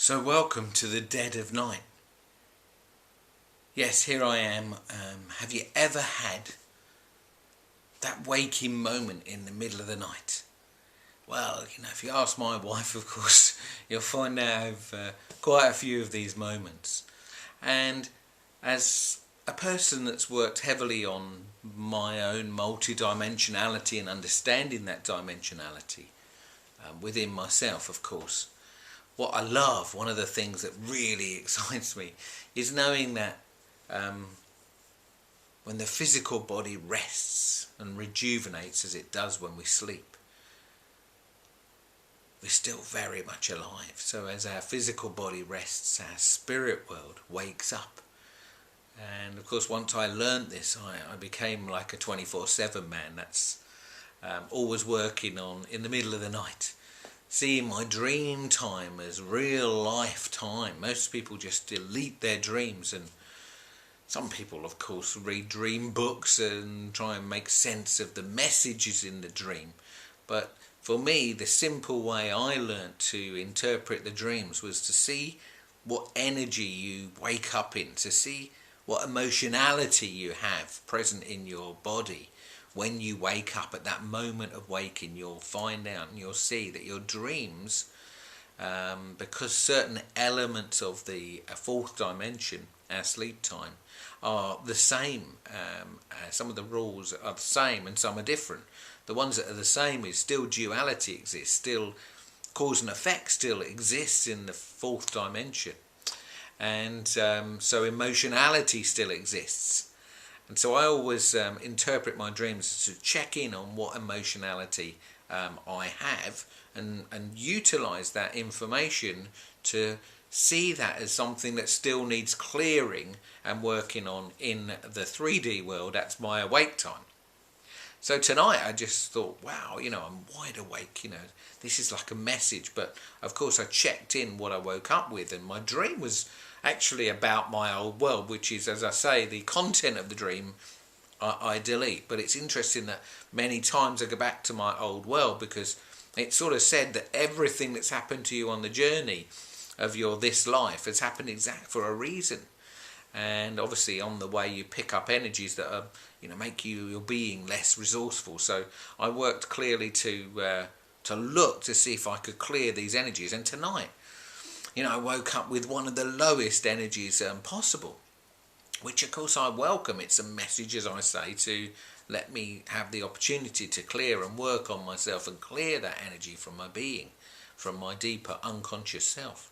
So welcome to the dead of night. Yes, here I am. Have you ever had that waking moment in the middle of the night? Well, if you ask my wife, of course, you'll find out I've quite a few of these moments. And as a person that's worked heavily on my own multidimensionality and understanding that dimensionality within myself, of course, what I love, one of the things that really excites me, is knowing that when the physical body rests and rejuvenates as it does when we sleep, we're still very much alive. So as our physical body rests, our spirit world wakes up. And of course, once I learnt this, I became like a 24/7 man. That's always working on in the middle of the night. Seeing my dream time as real life time. Most people just delete their dreams, and some people, of course, read dream books and try and make sense of the messages in the dream. But for me, the simple way I learnt to interpret the dreams was to see what energy you wake up in, to see what emotionality you have present in your body. When you wake up, at that moment of waking, you'll find out and you'll see that your dreams, because certain elements of the fourth dimension, our sleep time, are the same. Some of the rules are the same and some are different. The ones that are the same is still duality exists, still cause and effect still exists in the fourth dimension. And so emotionality still exists. And so I always interpret my dreams to check in on what emotionality I have and utilize that information to see that as something that still needs clearing and working on in the 3D world. That's my awake time. So tonight I just thought, wow, I'm wide awake, this is like a message. But of course I checked in what I woke up with, and my dream was actually about my old world, which is, as I say, the content of the dream I delete. But it's interesting that many times I go back to my old world, because it sort of said that everything that's happened to you on the journey of your this life has happened exact for a reason. And obviously on the way you pick up energies that are, make your being less resourceful. So I worked clearly to look to see if I could clear these energies. And tonight, I woke up with one of the lowest energies possible, which of course I welcome. It's a message, as I say, to let me have the opportunity to clear and work on myself and clear that energy from my being, from my deeper unconscious self.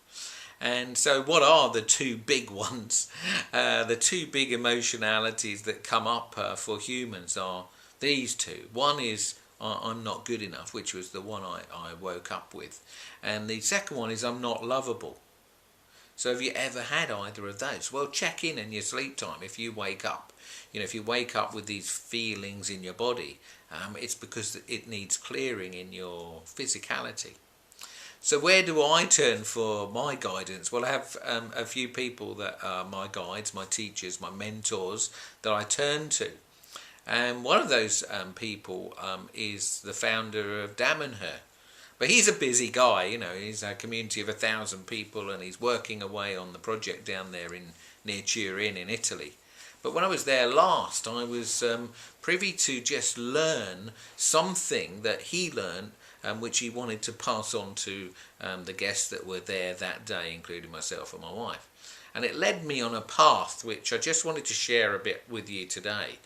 And so what are the two big ones? The two big emotionalities that come up for humans are these two. One is I'm not good enough, which was the one I woke up with. And the second one is I'm not lovable. So have you ever had either of those? Well, check in your sleep time. If you wake up, if you wake up with these feelings in your body, it's because it needs clearing in your physicality. So where do I turn for my guidance? Well, I have a few people that are my guides, my teachers, my mentors that I turn to. And one of those people is the founder of Damanhur. But he's a busy guy, he's a community of 1,000 people, and he's working away on the project down there near Turin in Italy. But when I was there last, I was privy to just learn something that he learned, which he wanted to pass on to the guests that were there that day, including myself and my wife. And it led me on a path which I just wanted to share a bit with you today.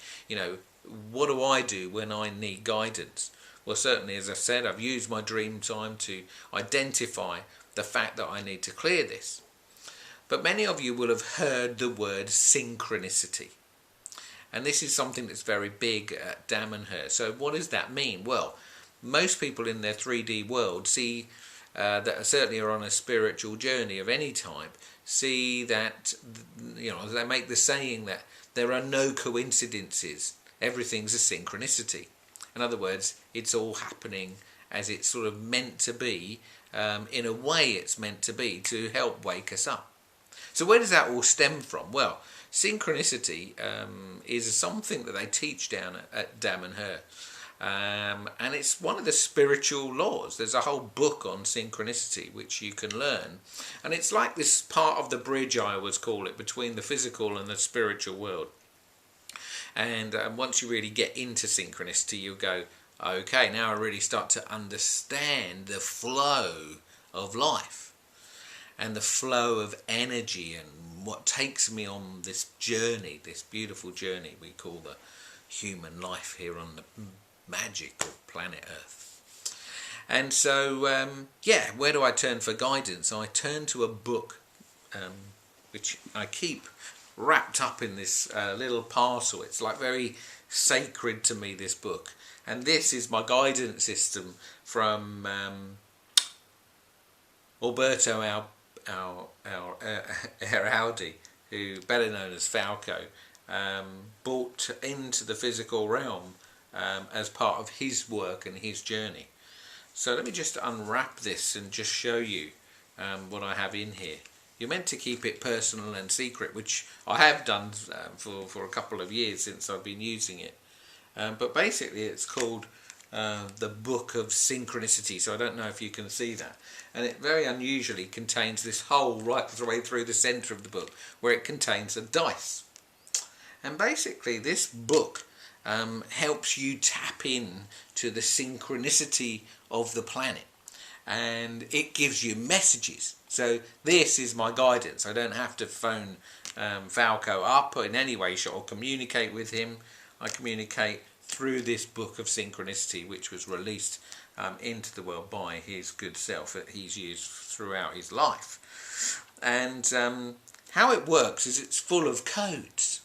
What do I do when I need guidance? Well, certainly, as I said, I've used my dream time to identify the fact that I need to clear this. But many of you will have heard the word synchronicity. And this is something that's very big at Damanhur. So what does that mean? Well, most people in their 3D world see that certainly are on a spiritual journey of any type, see that, they make the saying that there are no coincidences. Everything's a synchronicity. In other words, it's all happening as it's sort of meant to be, in a way it's meant to be, to help wake us up. So where does that all stem from? Well, synchronicity is something that they teach down at Damanhur. And it's one of the spiritual laws. There's a whole book on synchronicity which you can learn, and it's like this part of the bridge, I always call it, between the physical and the spiritual world. And once you really get into synchronicity, you go, okay, now I really start to understand the flow of life and the flow of energy and what takes me on this journey, this beautiful journey we call the human life here on the magical planet Earth. And so, where do I turn for guidance? I turn to a book which I keep wrapped up in this little parcel. It's like very sacred to me, this book. And this is my guidance system from Alberto Einaudi, who better known as Falco, brought into the physical realm as part of his work and his journey. So let me just unwrap this and just show you what I have in here. You're meant to keep it personal and secret, which I have done for a couple of years since I've been using it. But basically it's called the Book of Synchronicity, so I don't know if you can see that. And it very unusually contains this hole right the way through the centre of the book, where it contains a dice. And basically this book helps you tap in to the synchronicity of the planet, and it gives you messages. So this is my guidance. I don't have to phone Falco up in any way or communicate with him. I communicate through this Book of Synchronicity, which was released into the world by his good self that he's used throughout his life. And how it works is it's full of codes.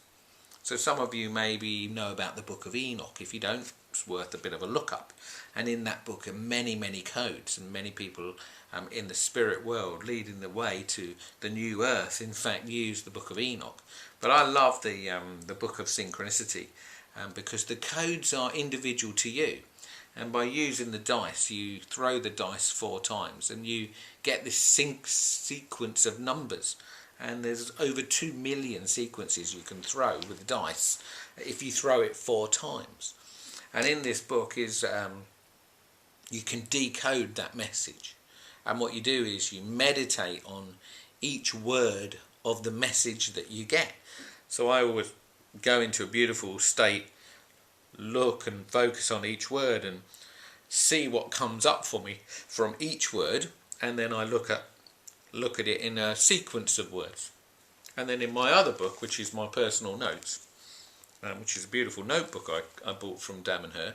So some of you maybe know about the Book of Enoch. If you don't, it's worth a bit of a look up. And in that book are many, many codes, and many people in the spirit world leading the way to the new earth, in fact, use the Book of Enoch. But I love the Book of Synchronicity because the codes are individual to you. And by using the dice, you throw the dice 4 times and you get this sequence of numbers. And there's over 2 million sequences you can throw with the dice if you throw it 4 times. And in this book is you can decode that message. And what you do is you meditate on each word of the message that you get. So I always go into a beautiful state, look and focus on each word and see what comes up for me from each word, and then I look at it in a sequence of words. And then in my other book, which is my personal notes, which is a beautiful notebook I bought from Damanhur,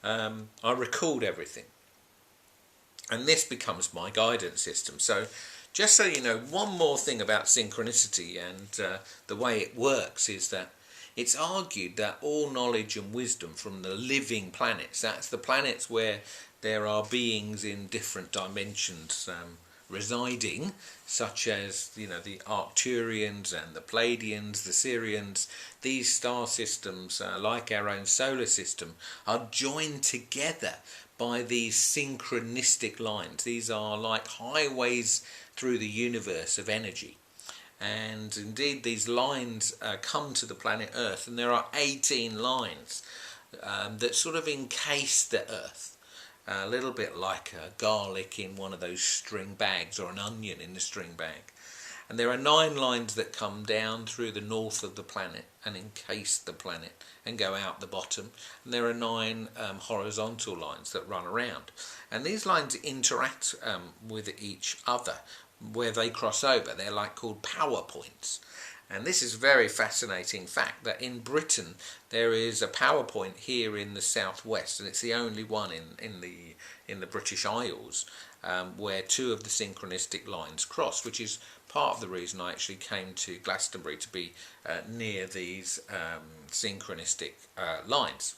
I record everything. And this becomes my guidance system. So just so you know, one more thing about synchronicity and the way it works is that it's argued that all knowledge and wisdom from the living planets, that's the planets where there are beings in different dimensions residing, such as the Arcturians and the Pleiadians, the Sirians, these star systems, like our own solar system, are joined together by these synchronistic lines. These are like highways through the universe of energy. And indeed these lines come to the planet Earth, and there are 18 lines that sort of encase the Earth, a little bit like a garlic in one of those string bags or an onion in the string bag. And there are 9 lines that come down through the north of the planet and encase the planet and go out the bottom. And there are 9 horizontal lines that run around. And these lines interact with each other where they cross over. They're called power points. And this is a very fascinating fact that in Britain there is a power point here in the southwest, and it's the only one in the British Isles where 2 of the synchronistic lines cross, which is part of the reason I actually came to Glastonbury, to be near these synchronistic lines.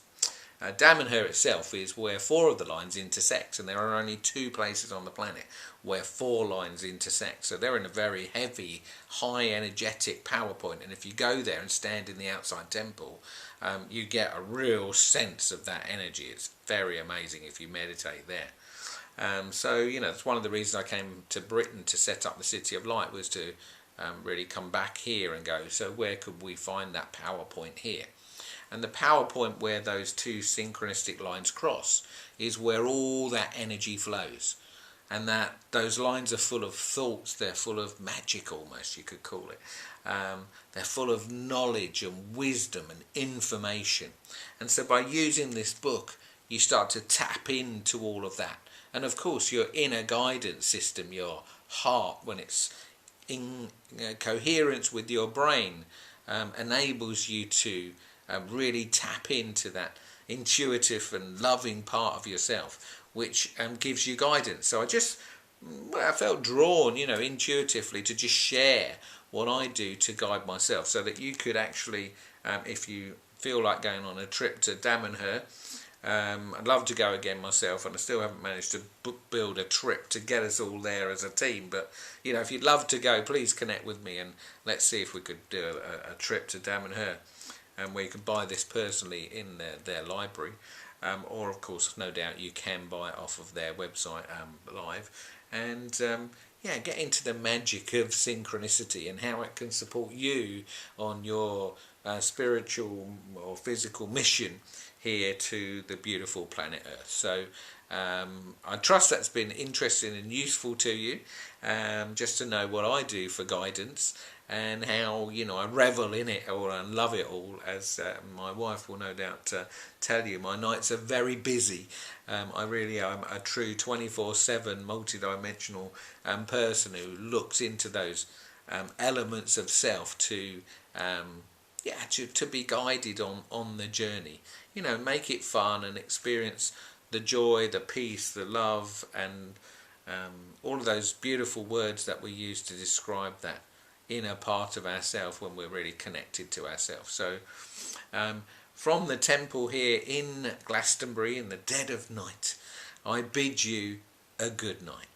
Damanhur itself is where 4 of the lines intersect, and there are only 2 places on the planet where 4 lines intersect. So they're in a very heavy, high energetic power point, and if you go there and stand in the outside temple, you get a real sense of that energy. It's very amazing if you meditate there. So that's one of the reasons I came to Britain to set up the City of Light, was to really come back here and go, so where could we find that power point here? And the power point where those two synchronistic lines cross is where all that energy flows. And that those lines are full of thoughts, they're full of magic almost, you could call it. They're full of knowledge and wisdom and information. And so by using this book, you start to tap into all of that. And of course, your inner guidance system, your heart, when it's in coherence with your brain, enables you to really tap into that intuitive and loving part of yourself, which gives you guidance. So I felt drawn, intuitively to just share what I do to guide myself, so that you could actually, if you feel like going on a trip to Damanhur, I'd love to go again myself, and I still haven't managed to build a trip to get us all there as a team. But if you'd love to go, please connect with me, and let's see if we could do a trip to Damanhur, where you can buy this personally in their library, or of course, no doubt you can buy it off of their website live, and get into the magic of synchronicity and how it can support you on your spiritual or physical mission here to the beautiful planet Earth. So I trust that's been interesting and useful to you, just to know what I do for guidance, and how I revel in it all and love it all, as my wife will no doubt tell you. My nights are very busy. I really am a true 24/7 multidimensional person who looks into those elements of self to be guided on the journey. Make it fun and experience the joy, the peace, the love, and all of those beautiful words that we use to describe that inner part of ourselves when we're really connected to ourselves. So from the temple here in Glastonbury in the dead of night, I bid you a good night.